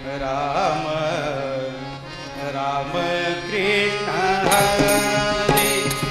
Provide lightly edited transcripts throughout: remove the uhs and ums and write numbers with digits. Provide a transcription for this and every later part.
राम राम कृष्ण हरे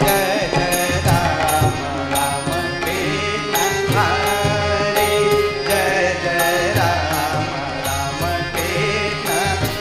जय जय राम राम कृष्ण हरे जय जय राम राम कृष्ण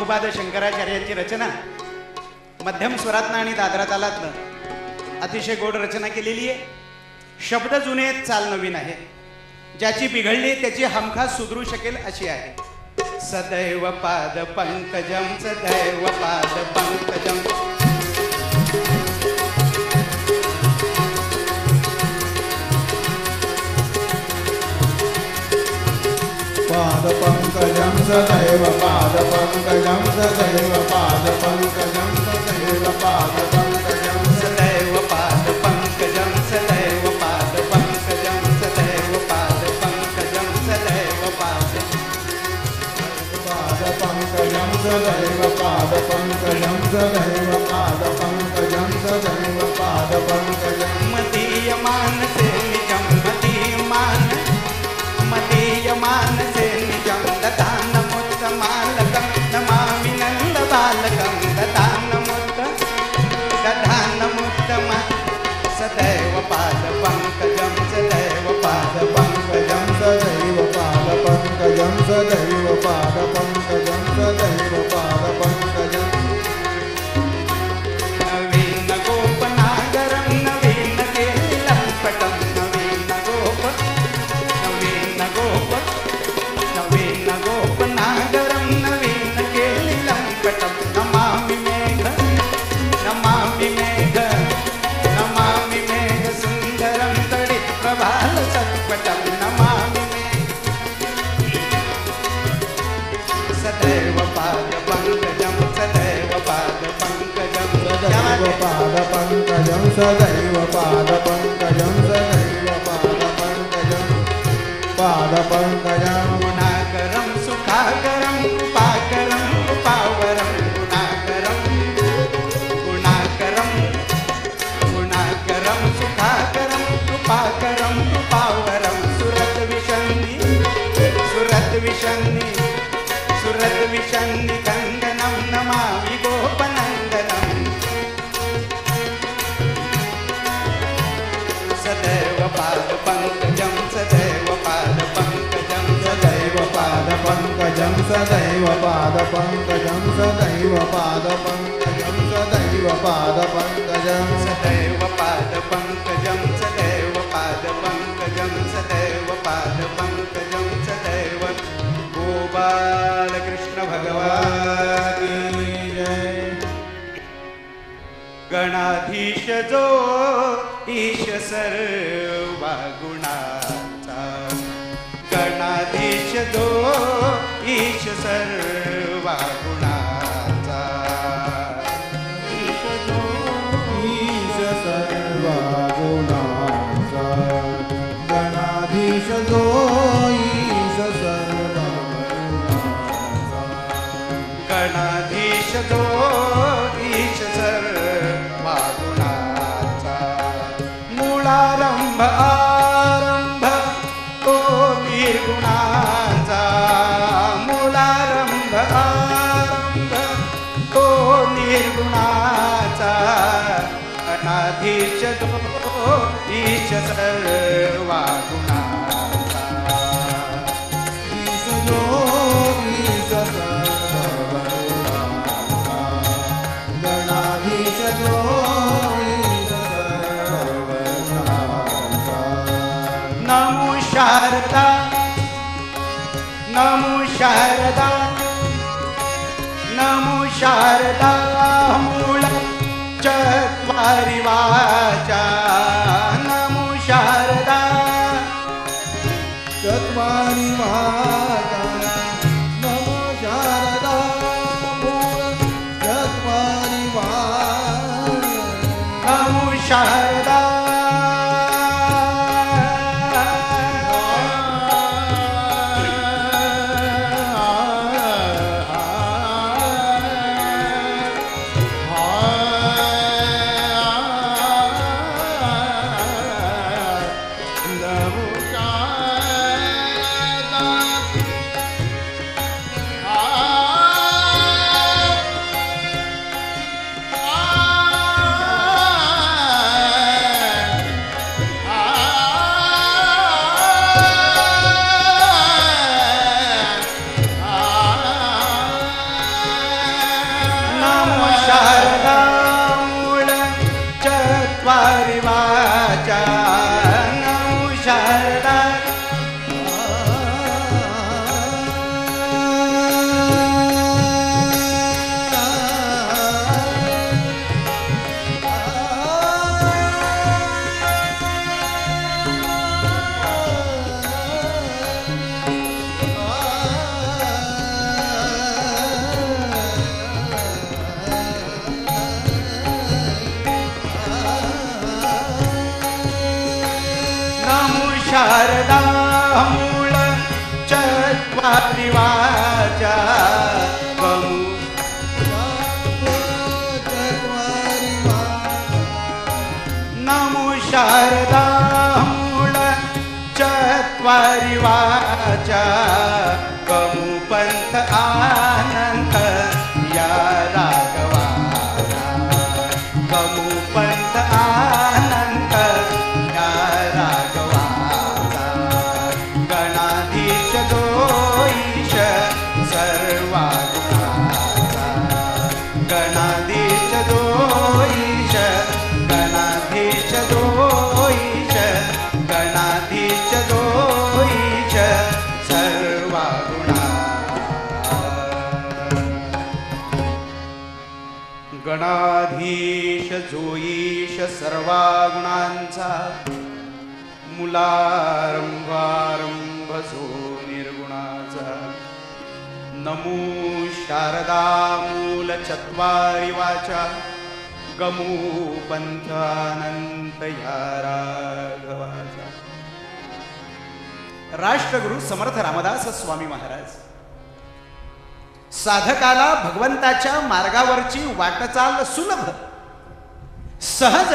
गुरुपाद शंकराचार्यांची रचना मध्यम स्वरातनं आणि दादरा तालातनं अतिशय गोड रचना केलेली आहे. शब्द जुने आहेत, चाल नवीन आहे. ज्याची बिघडली त्याची हमखास सुधरू शकेल अशी आहे. सदैव पाद पंकजम, सदैव पाद पंकजम. पादपङ्कजं सदैव पादपङ्कजं सदैव पादपङ्कजं सदैव पादपङ्कजं सदैव पादपङ्कजं, सदैव पादपङ्कजं, सदैव पादपङ्कजं, सदैव पादपङ्कजं सदैव पादपङ्कजं सदैव पादपङ्कजं सदैव पादपङ्कजं मदीयमानसे निजं, मदीयमानसे निजं ददानमुत्तमालकं नमामि नन्दबालकं. ददानमुत्तम सदैव पादपङ्कजं, सदैव पादपङ्कजं सदैव पादपङ्कजं सदैव पादपङ्कजं सदैव पादपङ्कजं नवीन गोपनागरं, नवीन केलिलम्पटं, नवीन गोपनागरं, नवीन केलिलम्पटं. नमामि मेघ, नमामि मेघ, नमामि मेघ सुन्दरं तडिप्रभालसत्पटं. नमामि सदैव पादपङ्कजं, सदैव पादपङ्कजं, सदैव पादपङ्कजं सदैव पादपङ्कजं सदैव पादपङ्कजं पादपङ्कजं गुणाकरं सुखाकरं कृपाकरं कृपावरं. गुणाकरं सुखाकरं कृपाकरं कृपावरं. सुरद्विषन्नि कन्दनं नमामि गोपनन्दनं. सदैव पादपङ्कजं, सदैव पादपङ्कजं, सदैव पादपङ्कजं सदैव पादपङ्कजं सदैव पादपङ्कजं सदैव पादपङ्कजं सदैव पादपङ्कजं, सदैव पादपङ्कजं, सदैव पादपङ्कजं, सदैव. गोपालकृष्ण भगवान की जय. गणाधीश जो ईश सर्वा गुणाचा, गणाधीश जो ईश सर्वा गुणाचा. ईश सर्वा गुणाचा गणाधीश जो ईश सर्वा गुणाचा गणाधीश जो ईश सर्वा गुणाचा. मूळारंभ आरंभ तो निर्गुणाचा. मूळारंभ आरंभ तो निर्गुणाचा. अनाधीश तो ईश सर्वा गुणाचा. ईश जो ईश सर्वा गुणाचा गणाधीश जो ईश सर्वा गुणाचा नमो शारदा, नमो शारदा, नमो शारदा. मूळ चत्वारि वाचा. नमो शारदा, चत्वारि वाचा नमो शारदा मूळ चत्वारि वाचा नमो शारदा. मूळ चत्वारि वाचा नमो शारदा मूळ चत्वारि वाचा कमुपंथ आनंद या राघवाचा कमुपंथ आनंद या राघवाचा गणाधीश दोईश सर्वात्माचा गणाधीश दोईश गणाधीश दोईश गणाधीश दोईश सर्वगुणा गणाधीश जोईश सर्वगुणांचा मुलारंभारंभ जो निर्गुणाचा नमो शारदा मूल चत्वारि वाचा गमू पंथ अनंत या राघवाचा. राष्ट्रगुरु समर्थ रामदास स्वामी महाराज साधकाला भगवंताच्या मार्गावरची वाटचाल सुलभ सहज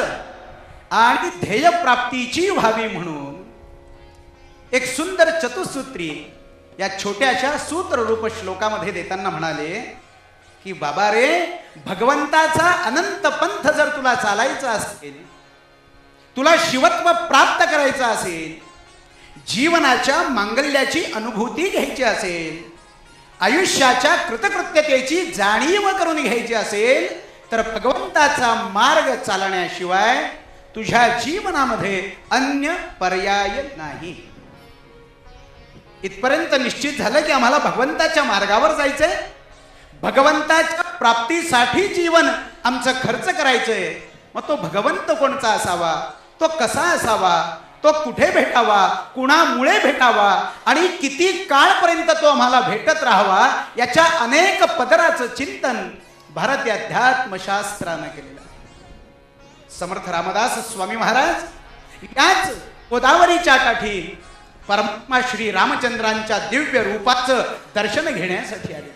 आणि ध्येय प्राप्तीची व्हावी म्हणून एक सुंदर चतुसूत्री या छोट्याशा सूत्ररूप श्लोकामध्ये देताना म्हणाले की बाबा रे, भगवंताचा अनंत पंथ जर तुला चालायचा असेल, तुला शिवत्व प्राप्त करायचं असेल, जीवनाच्या मांगल्याची अनुभूती घ्यायची असेल, आयुष्याच्या कृतकृत्यतेची जाणीव करून घ्यायची असेल, तर भगवंताचा मार्ग चालण्याशिवाय तुझ्या जीवनामध्ये अन्य पर्याय नाही. इथपर्यंत निश्चित झालं की आम्हाला भगवंताच्या मार्गावर जायचंय, भगवंताच्या प्राप्तीसाठी जीवन आमचं खर्च करायचंय. मग तो भगवंत कोणता असावा, तो कसा असावा, तो कुठे भेटावा, कुणामुळे भेटावा आणि किती काळपर्यंत तो आम्हाला भेटत राहावा, याच्या अनेक पदराचं चिंतन भारतीय अध्यात्मशास्त्रानं केलेलं आहे. समर्थ रामदास स्वामी महाराज याच गोदावरीच्या काठी परमात्मा श्री रामचंद्रांच्या दिव्य रूपाचं दर्शन घेण्यासाठी आले.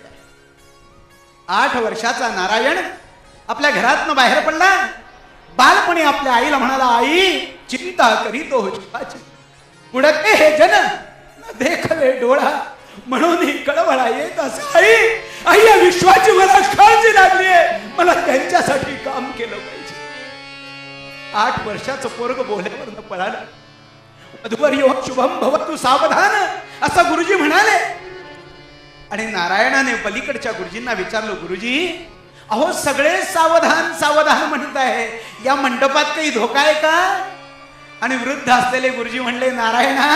8 वर्षाचा नारायण आपल्या घरातनं बाहेर पडला. बालपणी आपल्या आईला म्हणाला, आई चिंता करीतो जीवाची, पुढके हे जन न देखले डोळा, म्हणून ही कळवळा येत असं. आई आई या विश्वाची मला काळजी लागली आहे, मला त्यांच्यासाठी काम केलं पाहिजे. 8 वर्षाचं पोरग बोलल्यावर पळाला. वधूवर्यो शुभम भवतु सावधान असं गुरुजी म्हणाले. आणि नारायणाने पलीकडच्या गुरुजींना विचारलं, गुरुजी अहो सगळे सावधान सावधान म्हणत आहे, या मंडपात काही धोका आहे का? आणि वृद्ध असलेले गुरुजी म्हणले, नारायणा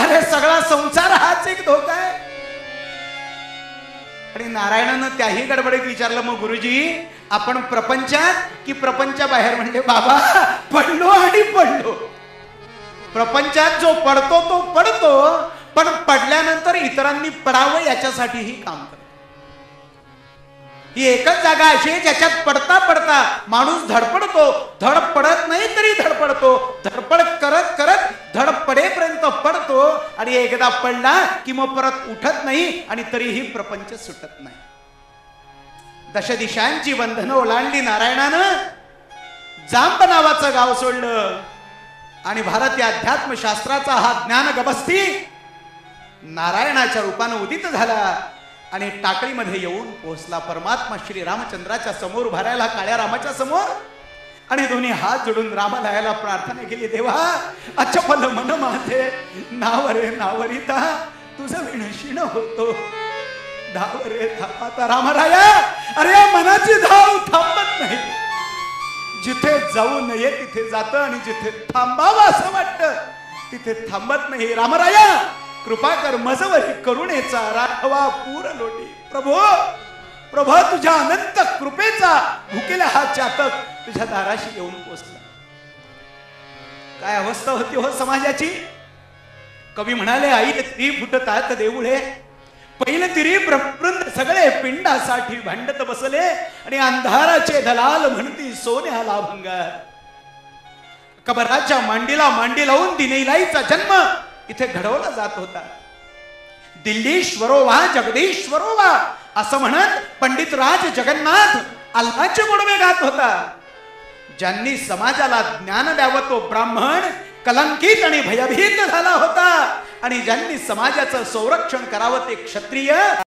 अरे सगळा संसार हाच एक धोका आहे. आणि नारायणानं त्याही गडबडीत विचारलं, मग गुरुजी आपण प्रपंचात की प्रपंचा म्हणले, बाबा पडलो आणि पडलो. प्रपंचात जो पडतो तो पडतो, पण पडल्यानंतर इतरांनी पडावं याच्यासाठीही काम करतो. ही एकच जागा अशी आहे ज्याच्यात पडता पडता माणूस धडपडतो, धड पडत नाही तरी धडपडतो, धडपड करत करत धड पडेपर्यंत पडतो आणि एकदा पडला की मग परत उठत नाही आणि तरीही प्रपंच सुटत नाही. दशदिशांची बंधनं ओलांडली नारायणानं, जांब नावाचं गाव सोडलं आणि भारतीय अध्यात्मशास्त्राचा हा ज्ञान गबस्ती नारायणाच्या रूपानं उदित झाला आणि टाकळीमध्ये येऊन पोहोचला. परमात्मा श्री रामचंद्राच्या समोर उभा राहिला, काळ्या रामाच्या समोर, आणि दोन्ही हात जोडून रामालयाला प्रार्थना केली, देवा अचपल मन माझे नावरे नावरिता तुझं विणशीण होतो, धाव रे धाव आता रामराया. अरे मनाची धाव थांबत नाही, जिथे जाऊ नये तिथे जातं आणि जिथे थांबावं असं वाटतं तिथे थांबत नाही. रामराया कृपा कर मजवरी करुणेचा राघवा पूर लोटी. प्रभो प्रभो तुझ्या अनंत कृपेचा भुकेला हा चातक तुझ्या दाराशी येऊन पोचला. काय अवस्था होती हो समाजाची. कवी म्हणाले, आई ती फुटतात देऊळे, पहिले तिरी ब्रह्मवृंद सगळे पिंडासाठी भांडत बसले आणि अंधाराचे दलाल म्हणती सोन्याला भंगार. कबराच्या मांडीला मांडी लावून दिनेलाईचा जन्म इथे घडवला जात होता. दिल्लीश्वरो वा जगदीश्वरो वा असं म्हणत पंडित राज जगन्नाथ अल्लाचे गोडवे गात होता. ज्यांनी समाजाला ज्ञान द्यावं तो ब्राह्मण कलंकित आणि भयभीत झाला होता आणि ज्यांनी समाजाचं संरक्षण करावं ते क्षत्रिय